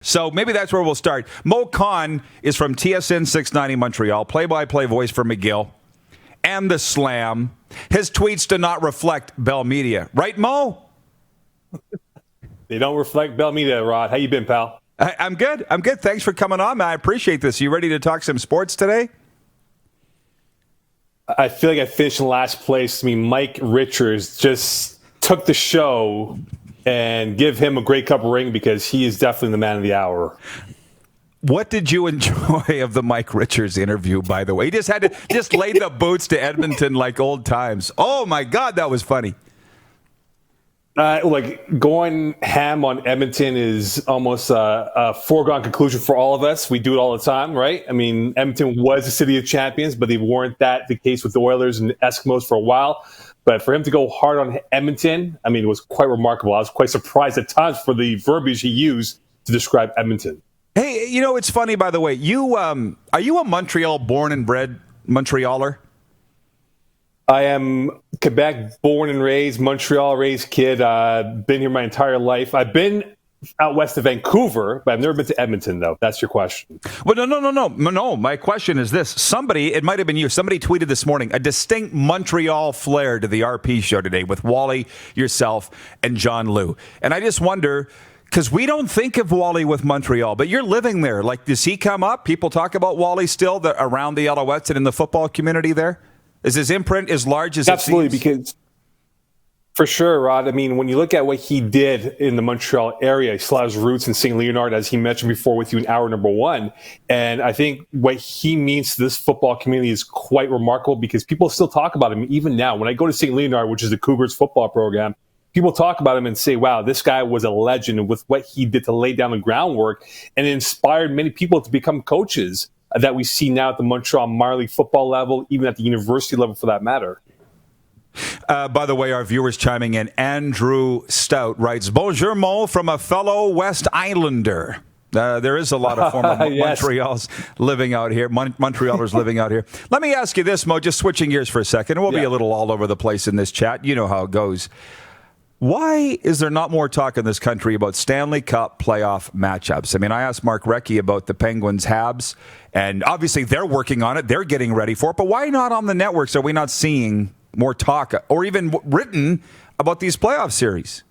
So maybe that's where we'll start. Mo Khan is from TSN690 Montreal, play-by-play voice for McGill and the Slam. His tweets do not reflect Bell Media. Right, Mo? They don't reflect Bell Media, Rod. How you been, pal? I'm good. Thanks for coming on, man. I appreciate this. You ready to talk some sports today? I feel like I finished in last place. I mean, Mike Richards just took the show, and give him a Grey Cup ring because he is definitely the man of the hour. What did you enjoy of the Mike Richards interview, by the way? He just had to lay the boots to Edmonton like old times. Oh, my God, that was funny. Going ham on Edmonton is almost a foregone conclusion for all of us. We do it all the time, right? I mean, Edmonton was the city of champions, but they weren't that the case with the Oilers and the Eskimos for a while. But for him to go hard on Edmonton, I mean, it was quite remarkable. I was quite surprised at times for the verbiage he used to describe Edmonton. Hey, you know, it's funny, by the way. You are you a Montreal born and bred Montrealer? I am Quebec born and raised, Montreal raised kid. Been here my entire life. I've been out west of Vancouver, but I've never been to Edmonton, though. That's your question. Well, no. My question is this. It might have been you. Somebody tweeted this morning, a distinct Montreal flair to the RP show today with Wally, yourself, and John Liu. And I just wonder, because we don't think of Wally with Montreal, but you're living there. Like, does he come up? People talk about Wally still around the Alouettes and in the football community there? Is his imprint as large as Absolutely, it seems? Because for sure, Rod. I mean, when you look at what he did in the Montreal area, he still has roots in St. Leonard, as he mentioned before with you in hour number one. And I think what he means to this football community is quite remarkable because people still talk about him even now. When I go to St. Leonard, which is the Cougars football program, people talk about him and say, wow, this guy was a legend with what he did to lay down the groundwork, and it inspired many people to become coaches that we see now at the Montreal minor league football level, even at the university level for that matter. By the way, our viewers chiming in, Andrew Stout writes, Bonjour Mo from a fellow West Islander. There is a lot of former yes. Montrealers living out here. Montrealers living out here. Let me ask you this, Mo, just switching gears for a second. We'll be a little all over the place in this chat. You know how it goes. Why is there not more talk in this country about Stanley Cup playoff matchups? I mean, I asked Mark Recchi about the Penguins Habs, and obviously they're working on it. They're getting ready for it. But why not on the networks are we not seeing more talk or even written about these playoff series?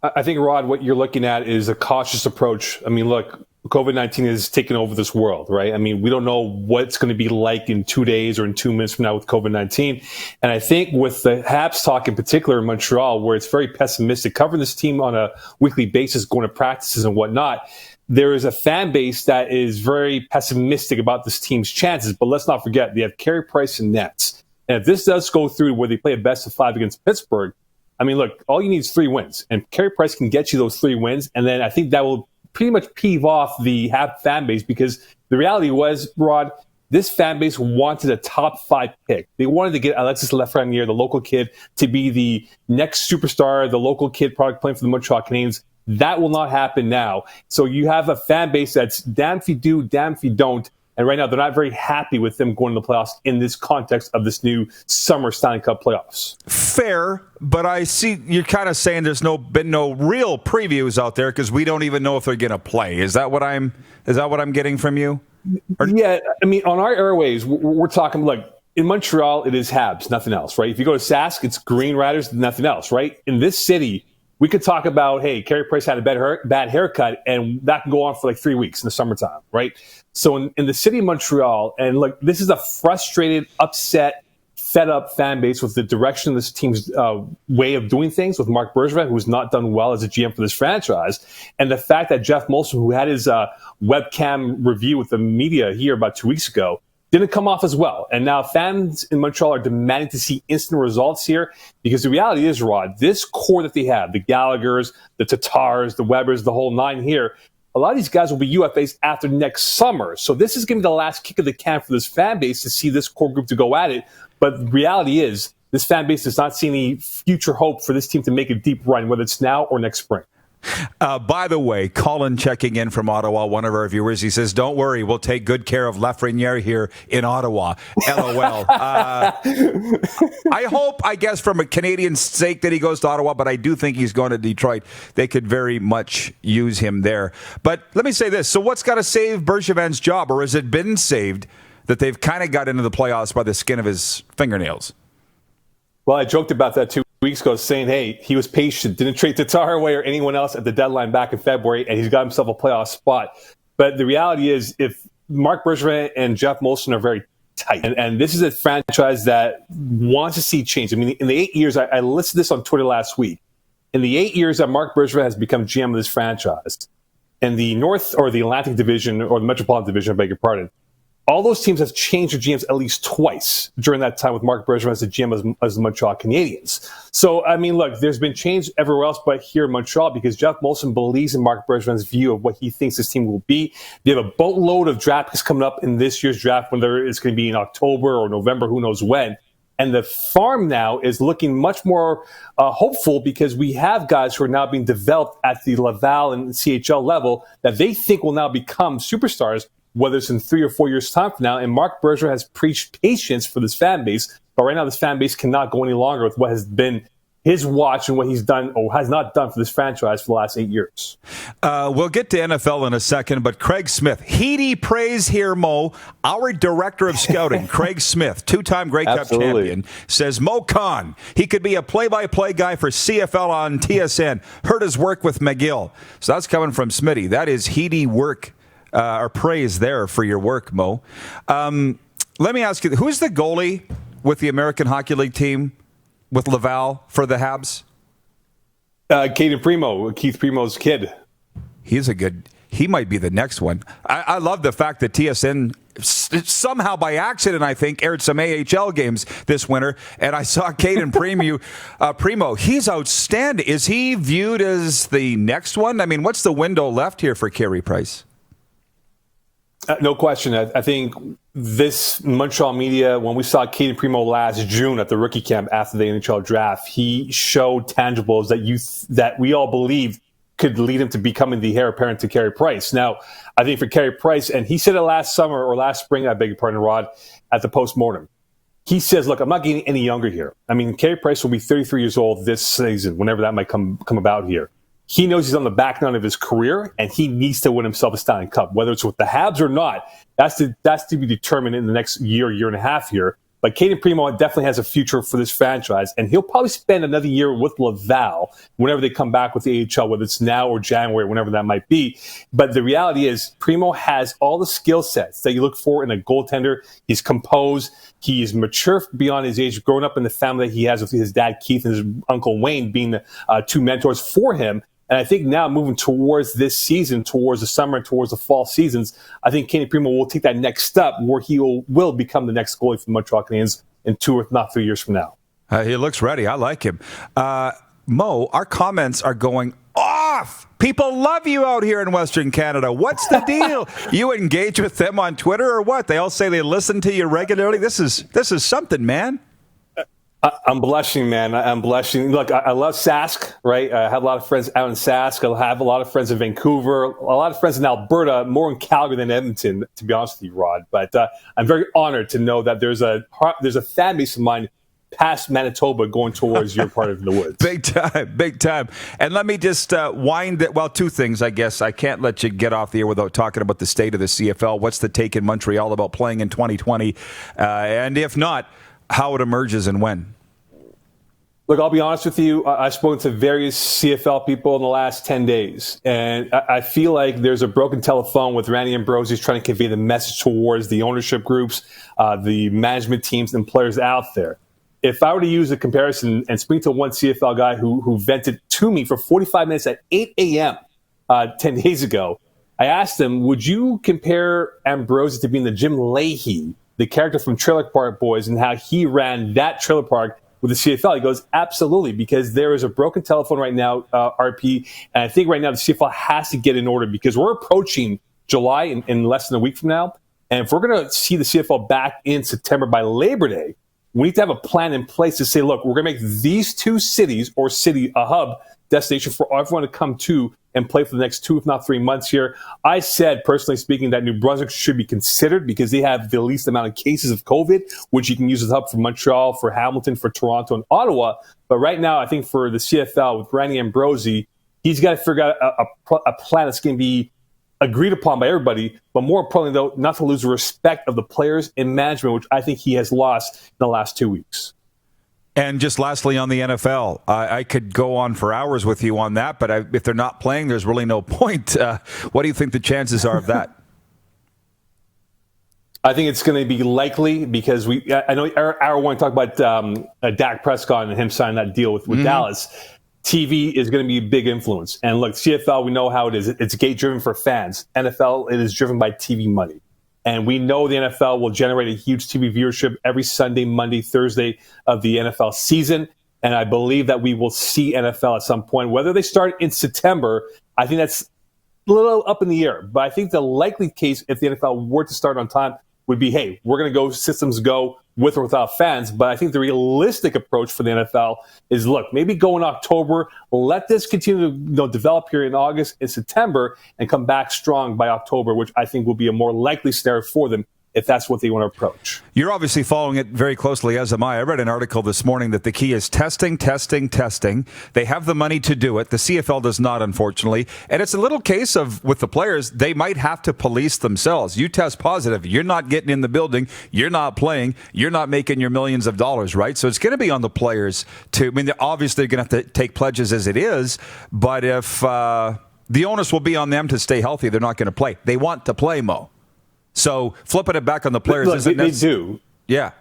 I think, Rod, what you're looking at is a cautious approach. I mean, look, COVID-19 has taken over this world, right? I mean, we don't know what's going to be like in 2 days or in 2 minutes from now with COVID-19. And I think with the Habs talk in particular in Montreal, where it's very pessimistic, covering this team on a weekly basis, going to practices and whatnot, there is a fan base that is very pessimistic about this team's chances. But let's not forget, they have Carey Price and Nets. And if this does go through where they play a best of 5 against Pittsburgh, I mean, look, all you need is 3 wins. And Carey Price can get you those 3 wins. And then I think that will pretty much peeve off the Hab fan base because the reality was, Rod, this fan base wanted a top 5 pick. They wanted to get Alexis Lafreniere, the local kid, to be the next superstar, the local kid product playing for the Montreal Canadiens. That will not happen now. So you have a fan base that's damn if you do, damn if you don't. And right now, they're not very happy with them going to the playoffs in this context of this new summer Stanley Cup playoffs. Fair, but I see you're kind of saying there's been no real previews out there because we don't even know if they're going to play. Is that what I'm getting from you? Yeah, I mean, on our airways, we're talking like in Montreal, it is Habs, nothing else, right? If you go to Sask, it's Green Riders, nothing else, right? In this city, we could talk about, hey, Carey Price had a bad haircut, and that can go on for like 3 weeks in the summertime, right? So in the city of Montreal, and look, this is a frustrated, upset, fed-up fan base with the direction of this team's way of doing things with Marc Bergevin, who's not done well as a GM for this franchise, and the fact that Jeff Molson, who had his webcam review with the media here about 2 weeks ago, didn't come off as well. And now fans in Montreal are demanding to see instant results here because the reality is, Rod, this core that they have, the Gallaghers, the Tatars, the Webbers, the whole nine here, a lot of these guys will be UFAs after next summer. So this is going to be the last kick of the can for this fan base to see this core group to go at it. But the reality is this fan base does not see any future hope for this team to make a deep run, whether it's now or next spring. By the way, Colin checking in from Ottawa, one of our viewers, he says, don't worry, we'll take good care of Lafreniere here in Ottawa. LOL. I hope, I guess, from a Canadian sake that he goes to Ottawa, but I do think he's going to Detroit. They could very much use him there. But let me say this. So what's got to save Bergevin's job, or has it been saved that they've kind of got into the playoffs by the skin of his fingernails? Well, I joked about that 2 weeks ago, saying, hey, he was patient, didn't trade Tatar away or anyone else at the deadline back in February, and he's got himself a playoff spot. But the reality is, if Marc Bergevin and Jeff Molson are very tight, and this is a franchise that wants to see change. I mean, in the 8 years, I listed this on Twitter last week. In the 8 years that Marc Bergevin has become GM of this franchise, in the North or the Atlantic Division or the Metropolitan Division, I beg your pardon, all those teams have changed their GMs at least twice during that time with Marc Bergevin as the GM as the Montreal Canadiens. So, I mean, look, there's been change everywhere else but here in Montreal because Jeff Molson believes in Marc Bergevin's view of what he thinks this team will be. They have a boatload of draft picks coming up in this year's draft, whether it's going to be in October or November, who knows when. And the farm now is looking much more hopeful because we have guys who are now being developed at the Laval and CHL level that they think will now become superstars, whether it's in 3 or 4 years' time from now. And Marc Bergevin has preached patience for this fan base, but right now this fan base cannot go any longer with what has been his watch and what he's done or has not done for this franchise for the last 8 years. We'll get to NFL in a second, but Craig Smith, heedy praise here, Mo. Our director of scouting, Craig Smith, two-time Grey Cup champion, says Mo Khan, he could be a play-by-play guy for CFL on TSN. Heard his work with McGill. So that's coming from Smitty. That is heedy work. Or praise there for your work, Mo. Let me ask you, who's the goalie with the American Hockey League team with Laval for the Habs? Keith Primo's kid. He might be the next one. I love the fact that TSN somehow by accident, I think, aired some AHL games this winter, and I saw Caden Primo. He's outstanding. Is he viewed as the next one? I mean, what's the window left here for Carey Price? No question. I think this Montreal media, when we saw Caden Primo last June at the rookie camp after the NHL draft, he showed tangibles that we all believed could lead him to becoming the heir apparent to Carey Price. Now, I think for Carey Price, and he said it last summer or last spring, I beg your pardon, Rod, at the postmortem. He says, look, I'm not getting any younger here. I mean, Carey Price will be 33 years old this season, whenever that might come about here. He knows he's on the back nine of his career, and he needs to win himself a Stanley Cup. Whether it's with the Habs or not, that's to be determined in the next year and a half here. But Caden Primo definitely has a future for this franchise, and he'll probably spend another year with Laval whenever they come back with the AHL, whether it's now or January, whenever that might be. But the reality is, Primo has all the skill sets that you look for in a goaltender. He's composed. He is mature beyond his age, growing up in the family that he has with his dad, Keith, and his uncle, Wayne, being the two mentors for him. And I think now moving towards this season, towards the summer and towards the fall seasons, I think Kenny Primo will take that next step where he will become the next goalie for the Montreal Canadiens in 2 or not 3 years from now. He looks ready. I like him. Mo, our comments are going off. People love you out here in Western Canada. What's the deal? You engage with them on Twitter or what? They all say they listen to you regularly. This is something, man. I'm blushing, man. I'm blushing. Look, I love Sask, right? I have a lot of friends out in Sask. I have a lot of friends in Vancouver, a lot of friends in Alberta, more in Calgary than Edmonton, to be honest with you, Rod. But I'm very honored to know that there's a fan base of mine past Manitoba going towards your part of the woods. Big time. And let me just wind it. Well, 2 things, I guess. I can't let you get off the air without talking about the state of the CFL. What's the take in Montreal about playing in 2020? And if not, how it emerges and when? Look, I'll be honest with you. I've spoken to various CFL people in the last 10 days, and I feel like there's a broken telephone with Randy Ambrosie trying to convey the message towards the ownership groups, the management teams, and players out there. If I were to use a comparison and speak to one CFL guy who vented to me for 45 minutes at 8 a.m. 10 days ago, I asked him, would you compare Ambrosie to being the Jim Leahy, the character from Trailer Park Boys, and how he ran that trailer park with the CFL? He goes, absolutely, because there is a broken telephone right now, RP, and I think right now the CFL has to get in order because we're approaching July in less than a week from now, and if we're going to see the CFL back in September by Labor Day, we need to have a plan in place to say, look, we're going to make these 2 cities or city a hub destination for everyone to come to and play for the next 2, if not 3 months here. I said, personally speaking, that New Brunswick should be considered because they have the least amount of cases of COVID, which you can use as a hub for Montreal, for Hamilton, for Toronto, and Ottawa. But right now, I think for the CFL with Randy Ambrosie, he's got to figure out a plan that's going to be agreed upon by everybody, but more importantly, though, not to lose the respect of the players and management, which I think he has lost in the last 2 weeks. And just lastly on the NFL, I could go on for hours with you on that, but if they're not playing, there's really no point. What do you think the chances are of that? I think it's going to be likely because I know our one talked about Dak Prescott and him signing that deal with Dallas. TV is going to be a big influence. And look, CFL, we know how it is. It's gate-driven for fans. NFL, it is driven by TV money. And we know the NFL will generate a huge TV viewership every Sunday, Monday, Thursday of the NFL season. And I believe that we will see NFL at some point. Whether they start in September, I think that's a little up in the air. But I think the likely case, if the NFL were to start on time, would be, hey, we're going to go systems go with or without fans. But I think the realistic approach for the NFL is, look, maybe go in October, let this continue to develop here in August and September, and come back strong by October, which I think will be a more likely scenario for them if that's what they want to approach. You're obviously following it very closely, as am I. I read an article this morning that the key is testing. They have the money to do it. The CFL does not, unfortunately. And it's a little case of, with the players, they might have to police themselves. You test positive, you're not getting in the building, you're not playing, you're not making your millions of dollars, right? So it's going to be on the players to, I mean, obviously they're going to have to take pledges as it is, but if the onus will be on them to stay healthy, they're not going to play. They want to play, Mo. So flipping it back on the players, look, they do. Yeah.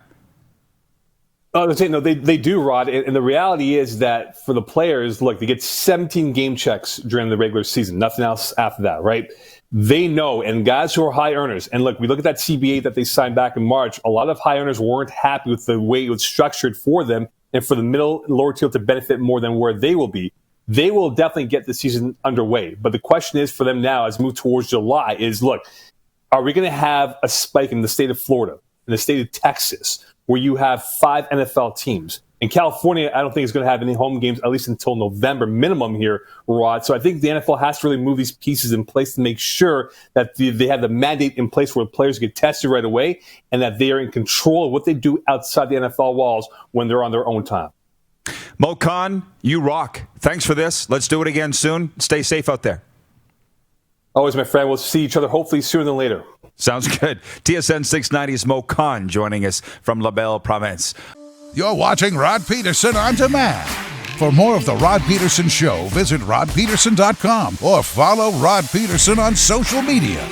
No, they do, Rod. And the reality is that for the players, look, they get 17 game checks during the regular season, nothing else after that, right? They know, and guys who are high earners, and look, we look at that CBA that they signed back in March, a lot of high earners weren't happy with the way it was structured for them and for the middle and lower tier to benefit more than where they will be. They will definitely get the season underway. But the question is for them now, as we move towards July, is, look, are we going to have a spike in the state of Florida, in the state of Texas, where you have 5 NFL teams? In California, I don't think it's going to have any home games, at least until November minimum here, Rod. So I think the NFL has to really move these pieces in place to make sure that they have the mandate in place where players get tested right away and that they are in control of what they do outside the NFL walls when they're on their own time. Mo Khan, you rock. Thanks for this. Let's do it again soon. Stay safe out there. Always, my friend. We'll see each other hopefully sooner than later. Sounds good. TSN690's Mo Khan joining us from La Belle Province. You're watching Rod Pedersen On Demand. For more of The Rod Pedersen Show, visit rodpedersen.com or follow Rod Pedersen on social media.